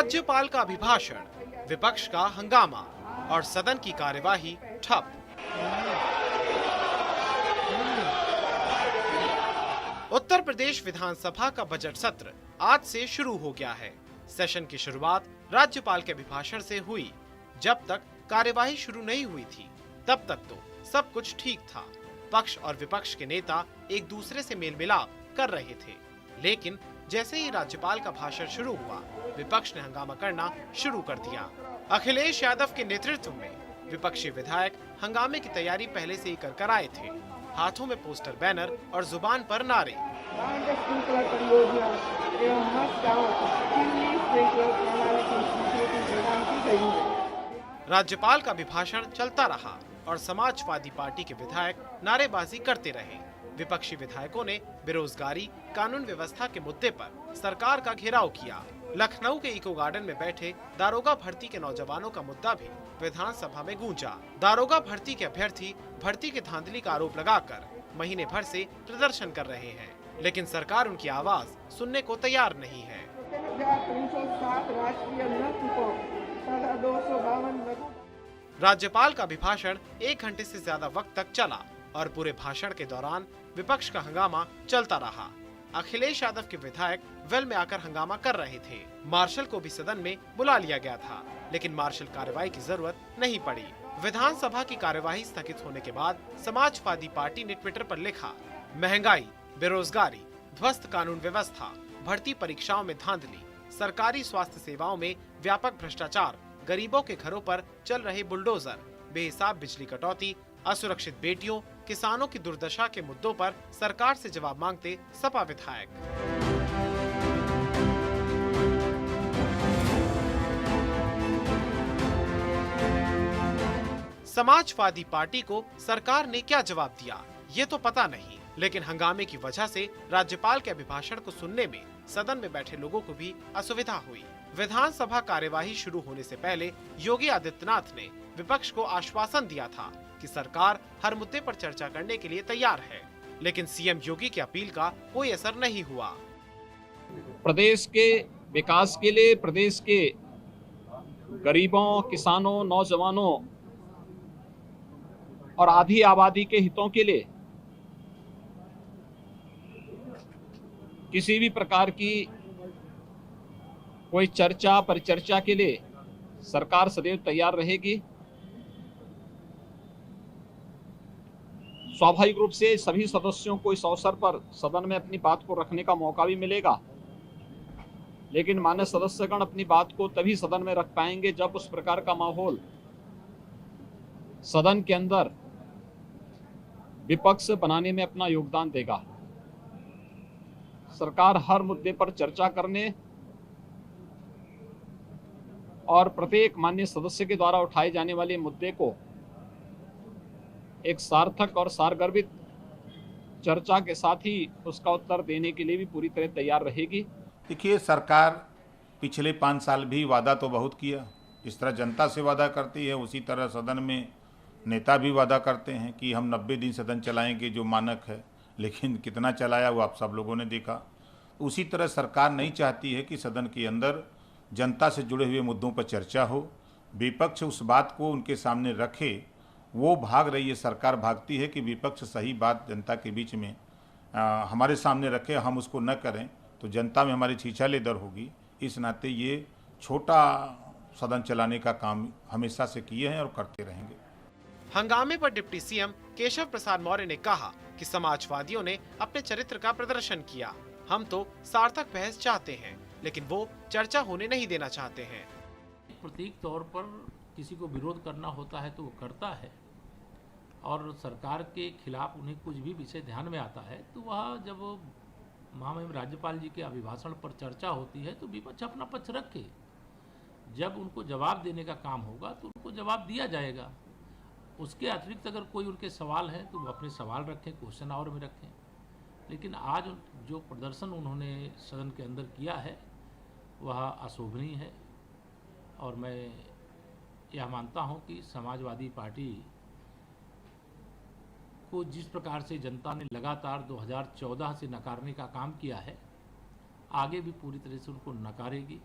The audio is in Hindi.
राज्यपाल का अभिभाषण, विपक्ष का हंगामा और सदन की कार्यवाही ठप। उत्तर प्रदेश विधानसभा का बजट सत्र आज से शुरू हो गया है। सेशन की शुरुआत राज्यपाल के अभिभाषण से हुई। जब तक कार्यवाही शुरू नहीं हुई थी, तब तक तो सब कुछ ठीक था। पक्ष और विपक्ष के नेता एक दूसरे से मेल मिलाप कर रहे थे, लेकिन जैसे ही राज्यपाल का भाषण शुरू हुआ, विपक्ष ने हंगामा करना शुरू कर दिया। अखिलेश यादव के नेतृत्व में विपक्षी विधायक हंगामे की तैयारी पहले से ही कर आए थे। हाथों में पोस्टर, बैनर और जुबान पर नारे। राज्यपाल का अभिभाषण चलता रहा और समाजवादी पार्टी के विधायक नारेबाजी करते रहे। विपक्षी विधायकों ने बेरोजगारी, कानून व्यवस्था के मुद्दे पर सरकार का घेराव किया। लखनऊ के इको गार्डन में बैठे दारोगा भर्ती के नौजवानों का मुद्दा भी विधानसभा में गूंजा। दारोगा भर्ती के अभ्यर्थी भर्ती के धांधली का आरोप लगाकर महीने भर से प्रदर्शन कर रहे हैं, लेकिन सरकार उनकी आवाज सुनने को तैयार नहीं है। राज्यपाल का अभिभाषण 1 घंटे से ज्यादा वक्त तक चला और पूरे भाषण के दौरान विपक्ष का हंगामा चलता रहा। अखिलेश यादव के विधायक वेल में आकर हंगामा कर रहे थे। मार्शल को भी सदन में बुला लिया गया था, लेकिन मार्शल कार्रवाई की जरूरत नहीं पड़ी। विधानसभा की कार्यवाही स्थगित होने के बाद समाजवादी पार्टी ने ट्विटर पर लिखा, महंगाई, बेरोजगारी, ध्वस्त कानून व्यवस्था, भर्ती परीक्षाओं में धांधली, सरकारी स्वास्थ्य सेवाओं में व्यापक भ्रष्टाचार, गरीबों के घरों पर चल रहे बुलडोजर, बेहिसाब बिजली कटौती, असुरक्षित बेटियों, किसानों की दुर्दशा के मुद्दों पर सरकार से जवाब मांगते सपा विधायक। समाजवादी पार्टी को सरकार ने क्या जवाब दिया, ये तो पता नहीं, लेकिन हंगामे की वजह से राज्यपाल के अभिभाषण को सुनने में सदन में बैठे लोगों को भी असुविधा हुई। विधानसभा कार्यवाही शुरू होने से पहले योगी आदित्यनाथ ने विपक्ष को आश्वासन दिया था कि सरकार हर मुद्दे पर चर्चा करने के लिए तैयार है, लेकिन सीएम योगी की अपील का कोई असर नहीं हुआ। प्रदेश के विकास के लिए, प्रदेश के गरीबों, किसानों, नौजवानों और आधी आबादी के हितों के लिए किसी भी प्रकार की कोई चर्चा, परिचर्चा के लिए सरकार सदैव तैयार रहेगी। स्वाभाविक रूप से सभी सदस्यों को इस अवसर पर सदन में अपनी बात को रखने का मौका भी मिलेगा, लेकिन मान्य सदस्यगण अपनी बात को तभी सदन में रख पाएंगे जब उस प्रकार का माहौल सदन के अंदर विपक्ष बनाने में अपना योगदान देगा। सरकार हर मुद्दे पर चर्चा करने और प्रत्येक माननीय सदस्य के द्वारा उठाए जाने वाले मुद्दे को एक सार्थक और सारगर्भित चर्चा के साथ ही उसका उत्तर देने के लिए भी पूरी तरह तैयार रहेगी। देखिए, सरकार पिछले 5 साल भी वादा तो बहुत किया। जिस तरह जनता से वादा करती है, उसी तरह सदन में नेता भी वादा करते हैं कि हम 90 दिन सदन चलाएंगे, जो मानक है, लेकिन कितना चलाया वो आप सब लोगों ने देखा। उसी तरह सरकार नहीं चाहती है कि सदन के अंदर जनता से जुड़े हुए मुद्दों पर चर्चा हो, विपक्ष उस बात को उनके सामने रखे। वो भाग रही है, सरकार भागती है कि विपक्ष सही बात जनता के बीच में हमारे सामने रखे, हम उसको न करें तो जनता में हमारी छीछालेदर होगी। इस नाते ये छोटा सदन चलाने का काम हमेशा से किए हैं और करते रहेंगे। हंगामे पर डिप्टी सीएम केशव प्रसाद मौर्य ने कहा कि समाजवादियों ने अपने चरित्र का प्रदर्शन किया। हम तो सार्थक बहस चाहते हैं, लेकिन वो चर्चा होने नहीं देना चाहते हैं। प्रतीक तौर पर किसी को विरोध करना होता है तो वो करता है, और सरकार के खिलाफ उन्हें कुछ भी विषय ध्यान में आता है तो वह जब महामहिम राज्यपाल जी के अभिभाषण पर चर्चा होती है तो विपक्ष अपना पक्ष रखे। जब उनको जवाब देने का काम होगा तो उनको जवाब दिया जाएगा। उसके अतिरिक्त अगर कोई उनके सवाल है तो वो अपने सवाल रखें, क्वेश्चन आवर में रखें। लेकिन आज जो प्रदर्शन उन्होंने सदन के अंदर किया है वह अशोभनीय है, और मैं यह मानता हूं कि समाजवादी पार्टी को जिस प्रकार से जनता ने लगातार 2014 से नकारने का काम किया है, आगे भी पूरी तरह से उनको नकारेगी।